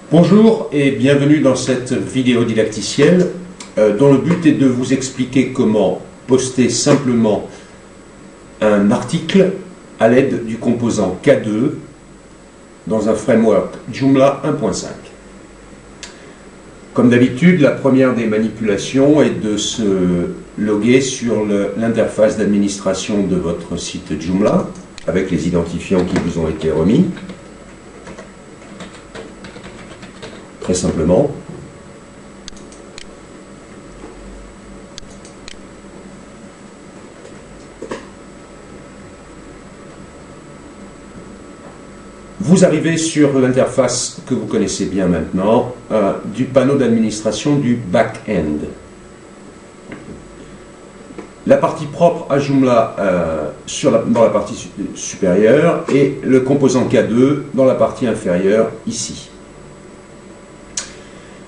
Bonjour et bienvenue dans cette vidéo didacticielle dont le but est de vous expliquer comment poster simplement un article à l'aide du composant K2 dans un framework Joomla 1.5. Comme d'habitude, la première des manipulations est de se loguer sur l'interface d'administration de votre site Joomla avec les identifiants qui vous ont été remis. Très simplement. Vous arrivez sur l'interface que vous connaissez bien maintenant du panneau d'administration du back-end. La partie propre à Joomla dans la partie supérieure et le composant K2 dans la partie inférieure ici.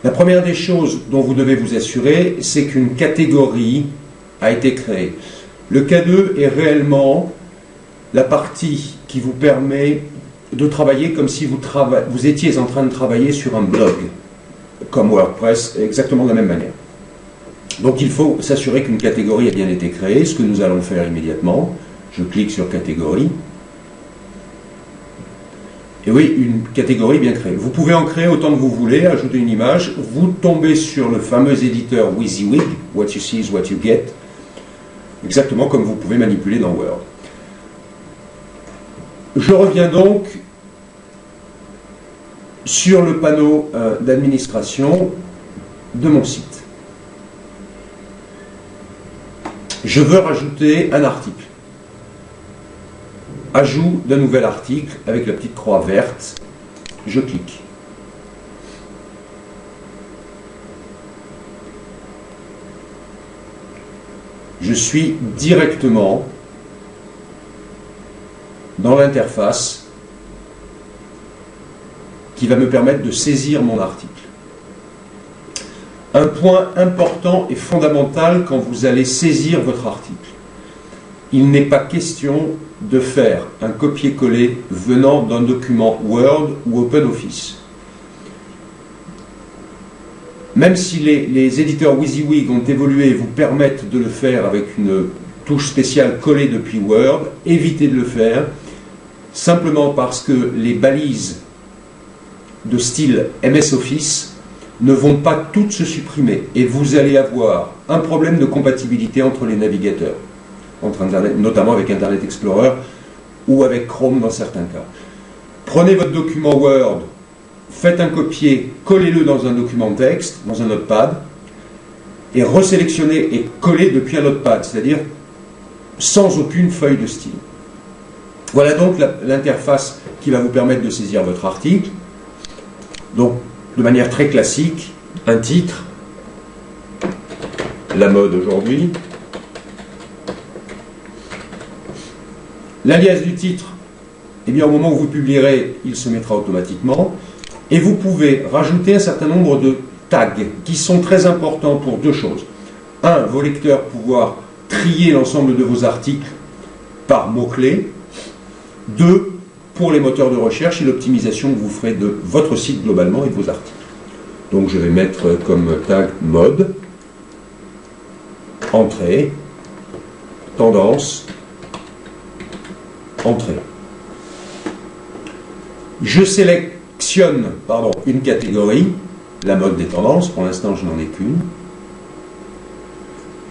La première des choses dont vous devez vous assurer, c'est qu'une catégorie a été créée. Le K2 est réellement la partie qui vous permet de travailler comme si vous étiez en train de travailler sur un blog, comme WordPress, exactement de la même manière. Donc il faut s'assurer qu'une catégorie a bien été créée, ce que nous allons faire immédiatement. Je clique sur catégorie. Et oui, une catégorie bien créée. Vous pouvez en créer autant que vous voulez, ajouter une image. Vous tombez sur le fameux éditeur WYSIWYG, What you see is what you get, exactement comme vous pouvez manipuler dans Word. Je reviens donc sur le panneau d'administration de mon site. Je veux rajouter un article. Ajout d'un nouvel article avec la petite croix verte. Je clique. Je suis directement dans l'interface qui va me permettre de saisir mon article. Un point important et fondamental quand vous allez saisir votre article. Il n'est pas question de faire un copier-coller venant d'un document Word ou OpenOffice. Même si les éditeurs WYSIWYG ont évolué et vous permettent de le faire avec une touche spéciale collée depuis Word, évitez de le faire simplement parce que les balises de style MS Office ne vont pas toutes se supprimer et vous allez avoir un problème de compatibilité entre les navigateurs. Entre Internet, notamment avec Internet Explorer ou avec Chrome dans certains cas. Prenez votre document Word, faites un copier, collez-le dans un document texte, dans un notepad, et resélectionnez et collez depuis un notepad, c'est-à-dire sans aucune feuille de style. Voilà donc l'interface qui va vous permettre de saisir votre article. Donc, de manière très classique, un titre, la mode aujourd'hui. L'alias du titre, eh bien, au moment où vous publierez, il se mettra automatiquement. Et vous pouvez rajouter un certain nombre de tags qui sont très importants pour deux choses. Un, vos lecteurs pouvoir trier l'ensemble de vos articles par mots-clés. Deux, pour les moteurs de recherche et l'optimisation que vous ferez de votre site globalement et de vos articles. Donc je vais mettre comme tag mode, entrée, tendance, entrée. Je sélectionne une catégorie, la mode des tendances, pour l'instant je n'en ai qu'une.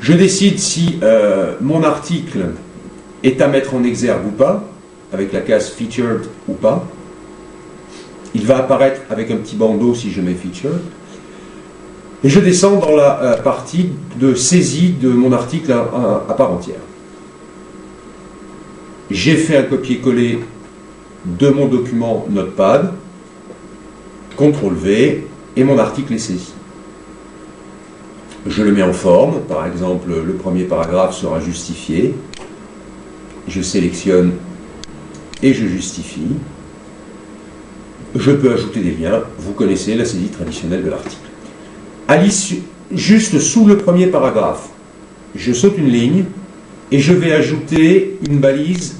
Je décide si mon article est à mettre en exergue ou pas, avec la case featured ou pas. Il va apparaître avec un petit bandeau si je mets featured. Et je descends dans la partie de saisie de mon article à part entière. J'ai fait un copier-coller de mon document Notepad, CTRL-V, et mon article est saisi. Je le mets en forme, par exemple, le premier paragraphe sera justifié. Je sélectionne et je justifie. Je peux ajouter des liens, vous connaissez la saisie traditionnelle de l'article. À l'issue, juste sous le premier paragraphe, je saute une ligne et je vais ajouter une balise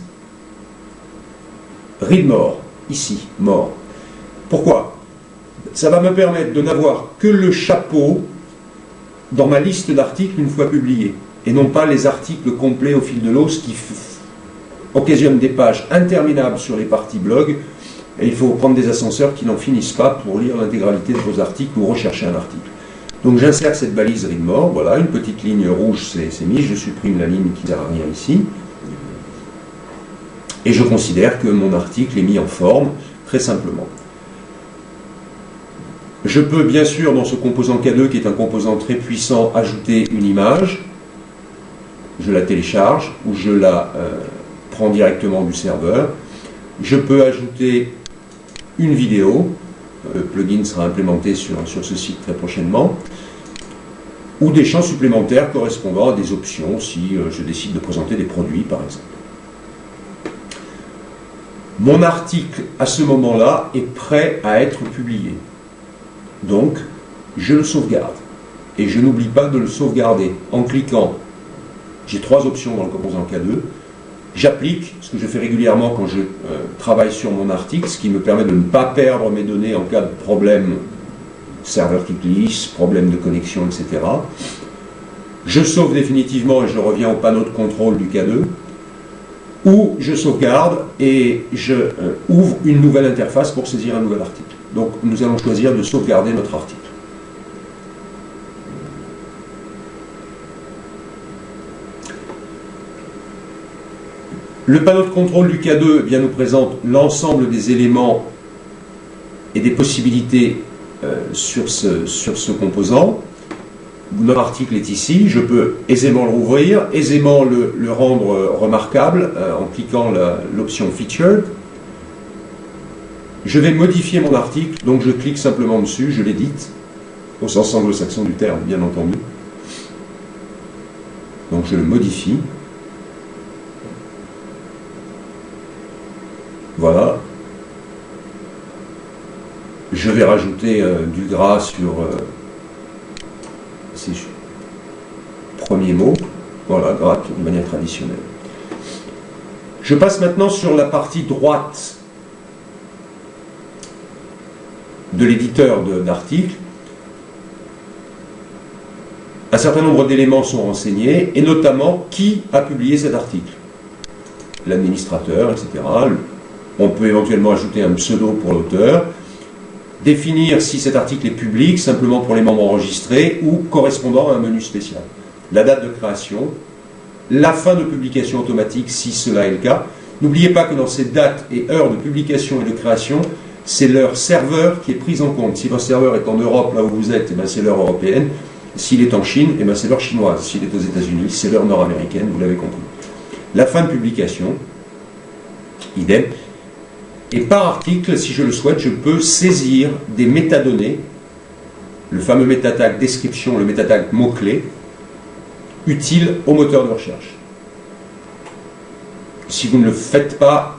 read more, ici, more. Pourquoi? ça va me permettre de n'avoir que le chapeau dans ma liste d'articles une fois publiés, et non pas les articles complets au fil de l'eau, ce qui occasionne des pages interminables sur les parties blog, et il faut prendre des ascenseurs qui n'en finissent pas pour lire l'intégralité de vos articles ou rechercher un article. Donc j'insère cette balise Readmore, voilà, une petite ligne rouge c'est mis, je supprime la ligne qui ne sert à rien ici, et je considère que mon article est mis en forme, très simplement. Je peux bien sûr, dans ce composant K2, qui est un composant très puissant, ajouter une image. Je la télécharge ou je la prends directement du serveur. Je peux ajouter une vidéo. Le plugin sera implémenté sur ce site très prochainement. Ou des champs supplémentaires correspondant à des options si je décide de présenter des produits, par exemple. Mon article, à ce moment-là, est prêt à être publié. Donc, je le sauvegarde. Et je n'oublie pas de le sauvegarder en cliquant. J'ai 3 options dans le composant K2. J'applique, ce que je fais régulièrement quand je travaille sur mon article, ce qui me permet de ne pas perdre mes données en cas de problème serveur qui glisse, problème de connexion, etc. Je sauve définitivement et je reviens au panneau de contrôle du K2. Ou je sauvegarde et je ouvre une nouvelle interface pour saisir un nouvel article. Donc nous allons choisir de sauvegarder notre article. Le panneau de contrôle du K2 bien, nous présente l'ensemble des éléments et des possibilités sur ce composant. Notre article est ici, je peux aisément le rouvrir, aisément le rendre remarquable en cliquant l'option Featured. Je vais modifier mon article, donc je clique simplement dessus, je l'édite, au sens anglo-saxon du terme, bien entendu. Donc je le modifie. Voilà. Je vais rajouter du gras sur ces premiers mots. Voilà, gras de manière traditionnelle. Je passe maintenant sur la partie droite de l'éditeur d'articles. Un certain nombre d'éléments sont renseignés, et notamment qui a publié cet article. L'administrateur, etc. On peut éventuellement ajouter un pseudo pour l'auteur. Définir si cet article est public, simplement pour les membres enregistrés, ou correspondant à un menu spécial. La date de création, la fin de publication automatique, si cela est le cas. N'oubliez pas que dans ces dates et heures de publication et de création, c'est l'heure serveur qui est prise en compte. Si votre serveur est en Europe, là où vous êtes, c'est l'heure européenne. S'il est en Chine, c'est l'heure chinoise. S'il est aux États-Unis, c'est l'heure nord-américaine, vous l'avez compris. La fin de publication, idem. Et par article, si je le souhaite, je peux saisir des métadonnées, le fameux métatag description, le métatag mot-clé, utile au moteur de recherche. Si vous ne le faites pas,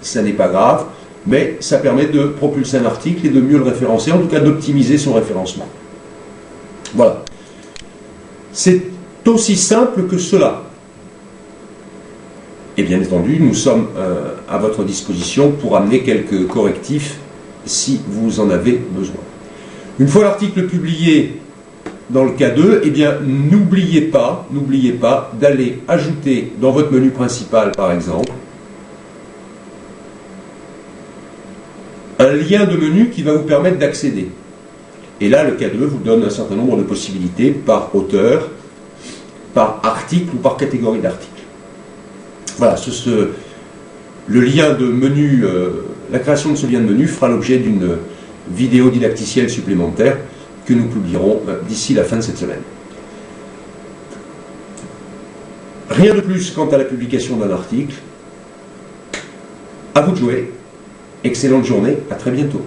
ça n'est pas grave, mais ça permet de propulser un article et de mieux le référencer, en tout cas d'optimiser son référencement. Voilà. C'est aussi simple que cela. Et bien entendu, nous sommes à votre disposition pour amener quelques correctifs si vous en avez besoin. Une fois l'article publié dans le K2, eh bien n'oubliez pas d'aller ajouter dans votre menu principal, par exemple, un lien de menu qui va vous permettre d'accéder. Et là, le K2 vous donne un certain nombre de possibilités par auteur, par article ou par catégorie d'article. Voilà, le lien de menu, la création de ce lien de menu fera l'objet d'une vidéo didacticielle supplémentaire que nous publierons d'ici la fin de cette semaine. Rien de plus quant à la publication d'un article. À vous de jouer. Excellente journée, à très bientôt.